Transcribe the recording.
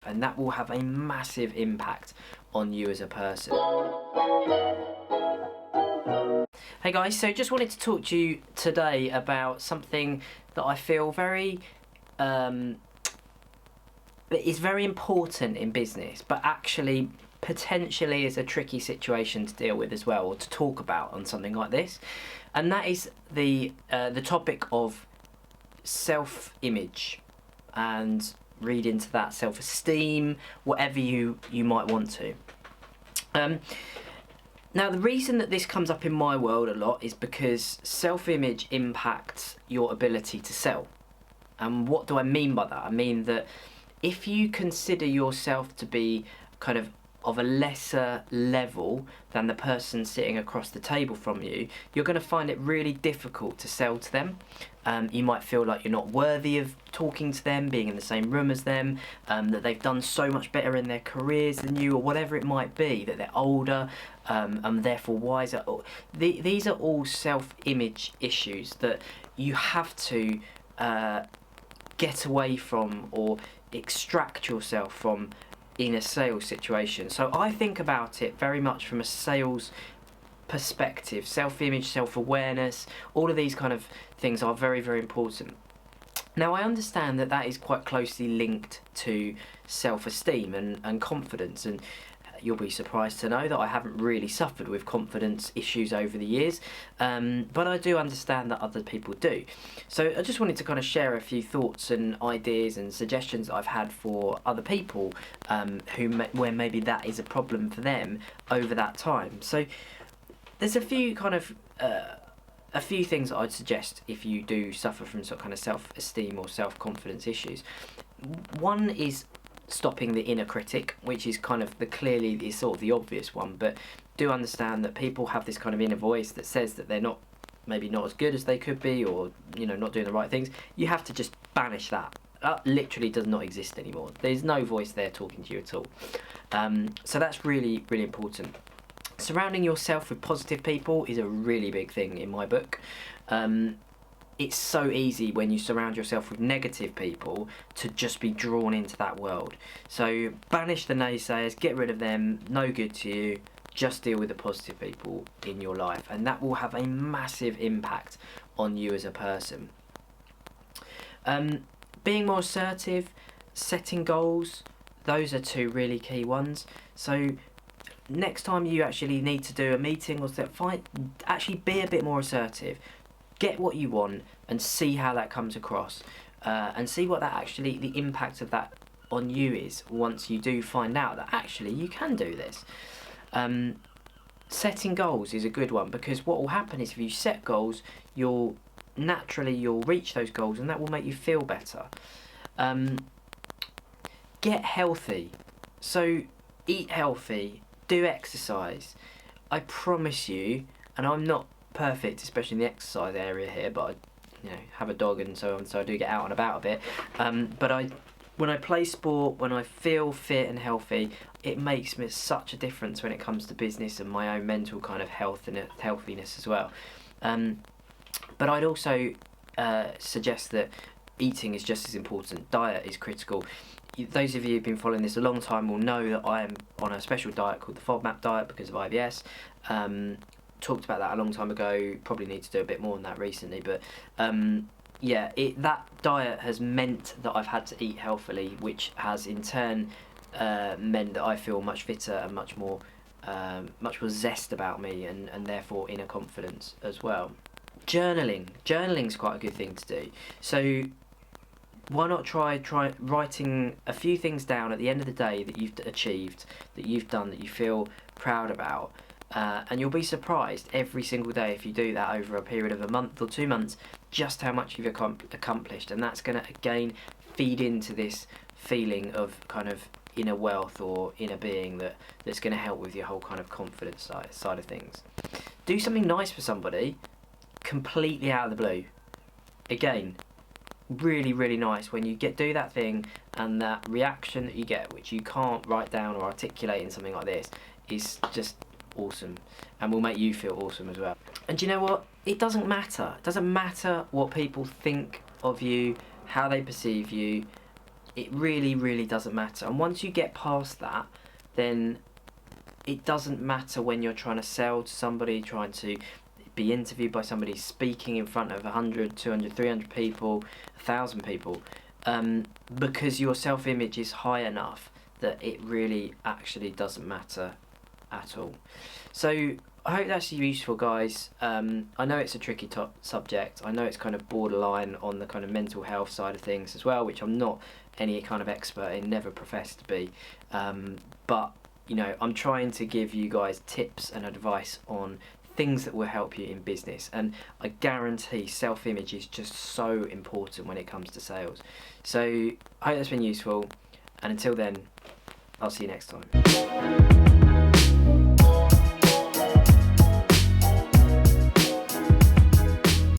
and that will have a massive impact on you as a person. Hey guys, so just wanted to talk to you today about something that I feel is very important in business, but actually potentially is a tricky situation to deal with as well, or to talk about on something like this, and that is the topic of self-image, and read into that self-esteem, whatever you might want to. Now, the reason that this comes up in my world a lot is because self-image impacts your ability to sell. And what do I mean by that? I mean that if you consider yourself to be kind of a lesser level than the person sitting across the table from you, you're going to find it really difficult to sell to them. You might feel like you're not worthy of talking to them, being in the same room as them, that they've done so much better in their careers than you, or whatever it might be, that they're older and therefore wiser. These are all self-image issues that you have to get away from or extract yourself from in a sales situation. So I think about it very much from a sales perspective. Self-image, self-awareness, all of these kind of things are very, very important. Now, I understand that that is quite closely linked to self-esteem and confidence, and you'll be surprised to know that I haven't really suffered with confidence issues over the years, but I do understand that other people do. So I just wanted to kind of share a few thoughts and ideas and suggestions that I've had for other people where maybe that is a problem for them over that time. So there's a few kind of a few things that I'd suggest if you do suffer from sort of kind of self-esteem or self-confidence issues. One is stopping the inner critic, which is kind of is sort of the obvious one, but do understand that people have this kind of inner voice that says that they're maybe not as good as they could be, or not doing the right things. You have to just banish that. That literally does not exist anymore. There's no voice there talking to you at all. So that's really, really important. Surrounding yourself with positive people is a really big thing in my book. It's so easy when you surround yourself with negative people to just be drawn into that world. So banish the naysayers, get rid of them, no good to you, just deal with the positive people in your life, and that will have a massive impact on you as a person. Being more assertive, setting goals, those are two really key ones. So next time you actually need to do a meeting or actually be a bit more assertive. Get what you want and see how that comes across, and see what the impact of that on you is once you do find out that actually you can do this. Setting goals is a good one, because what will happen is if you set goals, you'll reach those goals, and that will make you feel better. Get healthy. So eat healthy, do exercise. I promise you, and I'm not perfect, especially in the exercise area here, but I have a dog and so on, so I do get out and about a bit. But when I play sport, when I feel fit and healthy, it makes me such a difference when it comes to business and my own mental kind of health and healthiness as well. But I'd also suggest that eating is just as important. Diet is critical. Those of you who've been following this a long time will know that I am on a special diet called the FODMAP diet because of IBS. Talked about that a long time ago, probably need to do a bit more on that recently, but that diet has meant that I've had to eat healthily, which has in turn meant that I feel much fitter and much more zest about me, and therefore inner confidence as well. Journaling's quite a good thing to do. So why not try writing a few things down at the end of the day that you've achieved, that you've done, that you feel proud about. And you'll be surprised every single day if you do that over a period of a month or 2 months, just how much you've accomplished, and that's going to again feed into this feeling of kind of inner wealth or inner being that's going to help with your whole kind of confidence side of things. Do something nice for somebody completely out of the blue. Again, really, really nice when you do that thing, and that reaction that you get, which you can't write down or articulate in something like this, is just awesome, and will make you feel awesome as well. And you know what? It doesn't matter. It doesn't matter what people think of you, how they perceive you. It really, really doesn't matter. And once you get past that, then it doesn't matter when you're trying to sell to somebody, trying to be interviewed by somebody, speaking in front of 100, 200, 300 people, 1,000 people, because your self-image is high enough that it really actually doesn't matter at all. So I hope that's useful, guys. I know it's a tricky subject. I know it's kind of borderline on the kind of mental health side of things as well, which I'm not any kind of expert in, never professed to be. But, you know, I'm trying to give you guys tips and advice on things that will help you in business, and I guarantee self-image is just so important when it comes to sales. So I hope that's been useful, and until then, I'll see you next time.